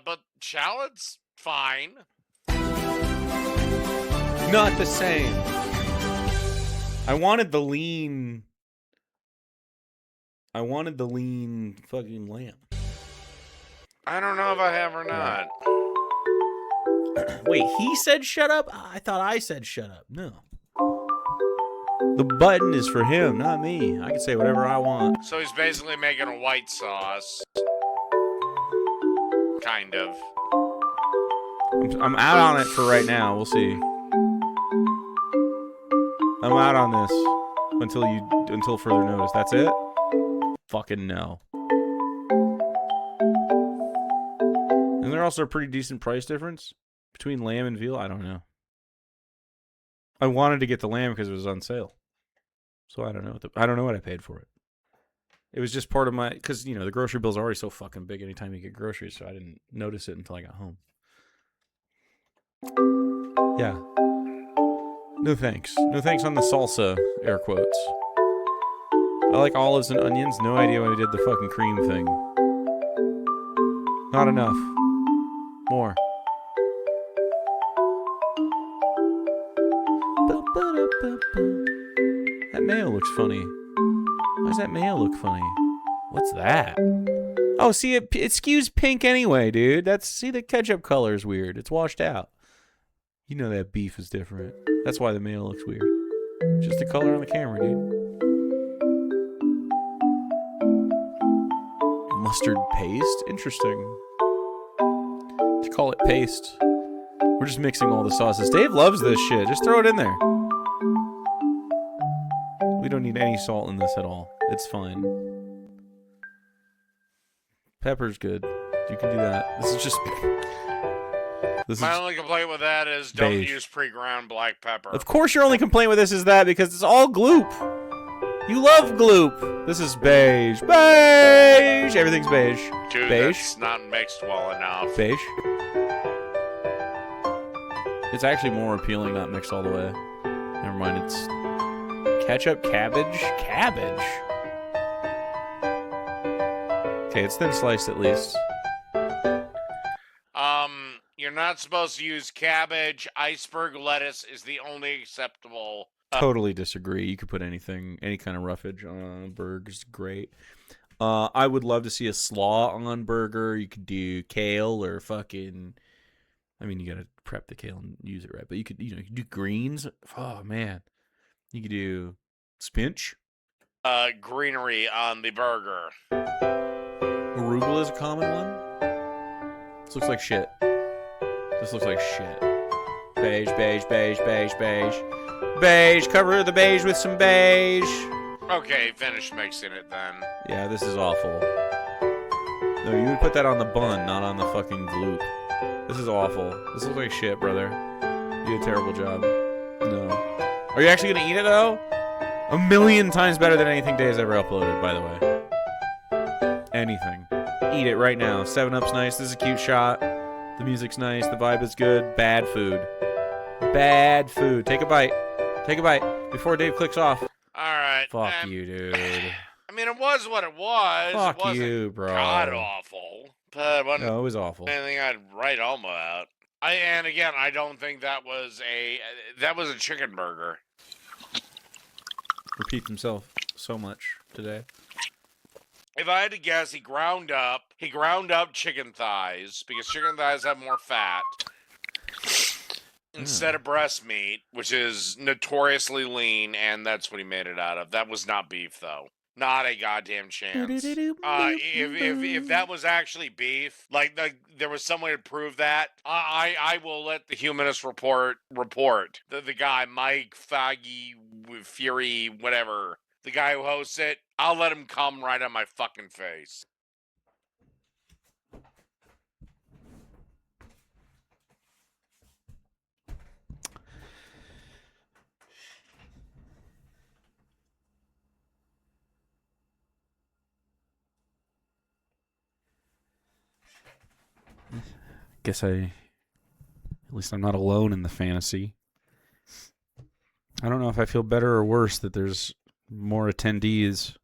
But shallot's fine. Not the same. I wanted the lean fucking lamb. I don't know if I have or not. Wait, he said shut up? I thought I said shut up. No. The button is for him, not me. I can say whatever I want. So he's basically making a white sauce. Kind of. I'm out on it for right now. We'll see. I'm out on this until further notice. That's it? Fucking no. Isn't there also a pretty decent price difference between lamb and veal? I don't know. I wanted to get the lamb because it was on sale. So I don't know. I don't know what I paid for it. It was just part of my... Because, you know, the grocery bill's already so fucking big anytime you get groceries, so I didn't notice it until I got home. Yeah. No thanks. No thanks on the salsa, air quotes. I like olives and onions. No idea why I did the fucking cream thing. Not enough. More. That mayo looks funny. Why does that mayo look funny? What's that? Oh, see, it skews pink anyway, dude. See, the ketchup color is weird. It's washed out. You know that beef is different. That's why the mayo looks weird. Just the color on the camera, dude. Mustard paste? Interesting. To call it paste. We're just mixing all the sauces. Dave loves this shit. Just throw it in there. We don't need any salt in this at all. It's fine. Pepper's good. You can do that. This is just... My only complaint with that is don't beige. use pre-ground black pepper. Of course your only complaint with this is that because it's all gloop. You love gloop. This is beige. Beige! Everything's beige. Dude, beige. that's not mixed well enough. Beige. It's actually more appealing not mixed all the way. Never mind, it's ketchup, cabbage. Cabbage? Okay, it's thin sliced at least. You're not supposed to use cabbage. Iceberg lettuce is the only acceptable. Totally disagree. You could put anything, any kind of roughage on a burger is great. I would love to see a slaw on burger. You could do kale or fucking... I mean, you gotta prep the kale and use it right. But you could, you could do greens. Oh, man. You could do spinach. Greenery on the burger. Arugula is a common one. This looks like shit. This looks like shit. Beige, beige, beige, beige, beige. Beige. Cover the beige with some beige. Okay, finish mixing it then. Yeah, this is awful. No, you would put that on the bun, not on the fucking gloop. This is awful. This looks like shit, brother. You did a terrible job. No. Are you actually gonna eat it, though? 1,000,000 times better than anything Dave's ever uploaded, by the way. Anything. Eat it right now. 7-Up's nice. This is a cute shot. The music's nice. The vibe is good. Bad food. Bad food. Take a bite. Take a bite before Dave clicks off. Alright. Fuck you, dude. I mean, it was what it was. Fuck it wasn't you, bro. God awful. But it wasn't No, it was awful. anything I'd write home about. And again, I don't think that was a chicken burger. Repeats himself so much today. If I had to guess, he ground up chicken thighs because chicken thighs have more fat instead of breast meat, which is notoriously lean, and that's what he made it out of. That was not beef, though. Not a goddamn chance. If that was actually beef, like there was some way to prove that, I will let the Humanist report the guy Mike Foggy Fury whatever. The guy who hosts it, I'll let him come right on my fucking face. Guess at least I'm not alone in the fantasy. I don't know if I feel better or worse that there's more attendees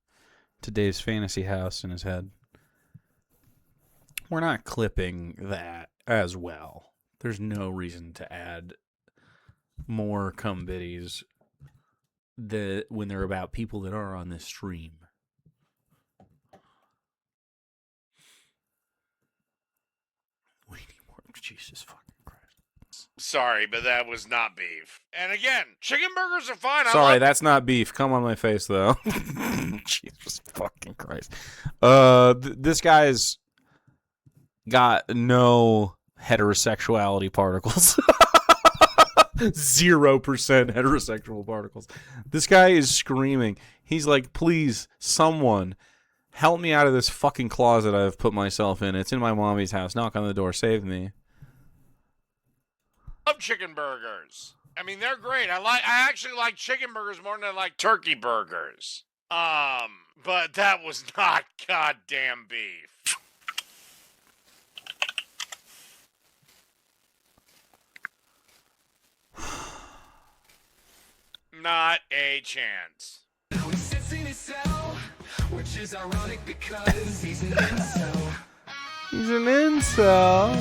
to Dave's fantasy house in his head. We're not clipping that as well. There's no reason to add more cum biddies when they're about people that are on this stream. We need more. Jesus fucking Christ. Sorry, but that was not beef. And again, chicken burgers are fine. Sorry, that's not beef. Come on my face, though. Jesus fucking Christ. This guy's got no heterosexuality particles. 0% heterosexual particles. This guy is screaming. He's like, please, someone, help me out of this fucking closet I've put myself in. It's in my mommy's house. Knock on the door. Save me. love chicken burgers. I mean, they're great. I actually like chicken burgers more than I like turkey burgers. But that was not goddamn beef. Not a chance. Now he sits in his cell, which is ironic because he's an incel. He's an incel.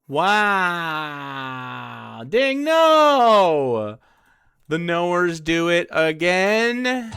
Wow. Ding no. The knowers do it again.